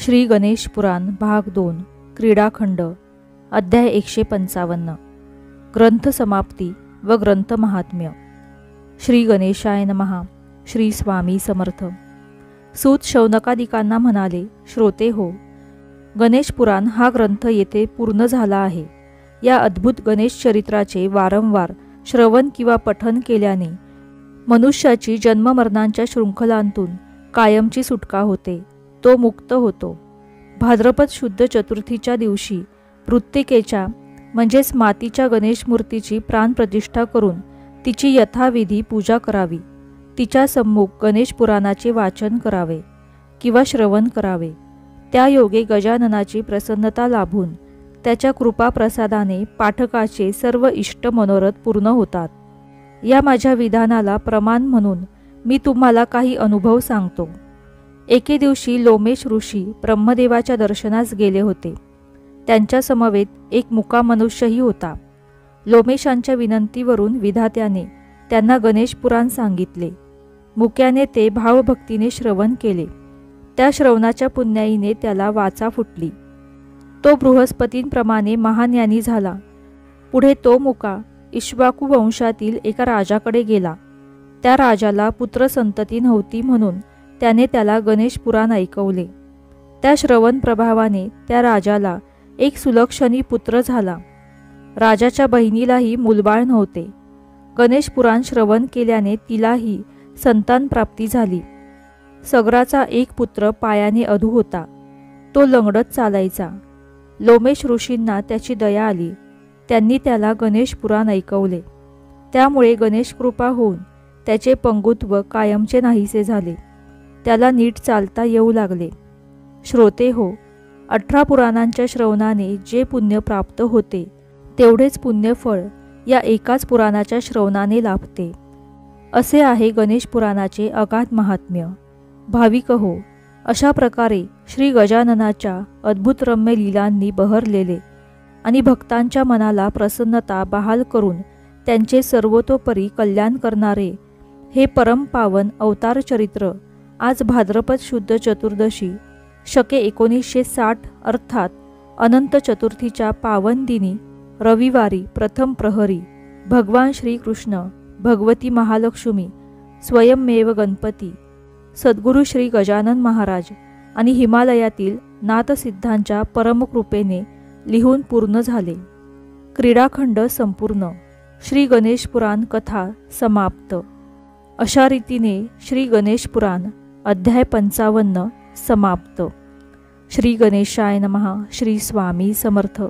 श्री गणेश पुराण भाग 2 क्रीडाखंड अध्याय 155 ग्रंथ समाप्ती व ग्रंथ महात्म्य। श्री गणेशाय नमः। श्री स्वामी समर्थ। सूत शौनकादिकांना म्हणाले, श्रोते हो, गणेश पुराण हा ग्रंथ येथे पूर्ण झाला आहे। या अद्भुत गणेश चरित्राचे वारंवार श्रवण किंवा पठन केल्याने मनुष्याची जन्ममरणांच्या शृंखलांतून कायमची सुटका होते, तो मुक्त होतो। भाद्रपद शुद्ध चतुर्थीच्या दिवशी मृत्तिकेच्या म्हणजेच मातीच्या गणेश मूर्तीची प्राणप्रतिष्ठा करून तिची यथाविधी पूजा करावी। तिच्या सम्मुख गणेश पुराणाचे वाचन करावे किंवा श्रवण करावे। त्या योगे गजाननाची प्रसन्नता लाभून त्याच्या कृपा प्रसादाने पाठकाचे सर्व इष्ट मनोरथ पूर्ण होतात। या माझ्या विधानाला प्रमाण म्हणून मी तुम्हाला काही अनुभव सांगतो। एके दिवशी लोमेश ऋषी ब्रह्मदेवाच्या दर्शनास गेले होते। त्यांच्या समवेत एक मुका मनुष्यही होता। लोमेशांच्या विनंतीवरून विधात्याने त्यांना गणेश पुराण सांगितले। मुक्याने ते भावभक्तीने श्रवण केले। त्या श्रवणाच्या पुण्याईने त्याला वाचा फुटली। तो बृहस्पतींप्रमाणे महाज्ञानी झाला। पुढे तो मुका इक्ष्वाकू वंशातील एका राजाकडे गेला। त्या राजाला पुत्रसंतती नव्हती म्हणून त्याने त्याला गणेश पुराण ऐकवले। त्या श्रवण प्रभावाने त्या राजाला एक सुलक्षणी पुत्र झाला। राजाच्या बहिणीलाही मूलबाळ नव्हते। गणेश पुराण श्रवण केल्याने तिलाही संतान प्राप्ती झाली। सगराचा एक पुत्र पायाने अधू होता, तो लंगडत चालायचा। लोमेश ऋषींना त्याची दया आली। त्यांनी त्याला गणेश पुराण ऐकवले। त्यामुळे गणेश कृपा होऊन त्याचे पंगुत्व कायमचे नाहीसे झाले। त्याला नीट चालता येऊ लागले। श्रोते हो, 18 पुराणांच्या श्रवणाने जे पुण्य प्राप्त होते तेवढेच पुण्यफळ या एकाच पुराणाच्या श्रवणाने लाभते। असे आहे गणेश पुराणाचे अगाध महात्म्य। भाविक हो, अशा प्रकारे श्री गजाननाच्या अद्भुत रम्य लीलांनी बहरलेले आणि भक्तांच्या मनाला प्रसन्नता बहाल करून त्यांचे सर्वतोपरी कल्याण करणारे हे परमपावन अवतार चरित्र आज भाद्रपद शुद्ध चतुर्दशी शके 1960 अर्थात अनंत चतुर्थीच्या पावन दिनी रविवारी प्रथम प्रहरी भगवान श्रीकृष्ण, भगवती महालक्ष्मी, स्वयंमेव गणपती, सद्गुरु श्री गजानन महाराज आणि हिमालयातील नाथसिद्धांच्या परमकृपेने लिहून पूर्ण झाले। क्रीडाखंड संपूर्ण। श्री गणेश पुराण कथा समाप्त। अशा रीतीने श्री गणेश पुराण अध्याय 55 समाप्त। श्री गणेशाय नमः। श्री स्वामी समर्थ।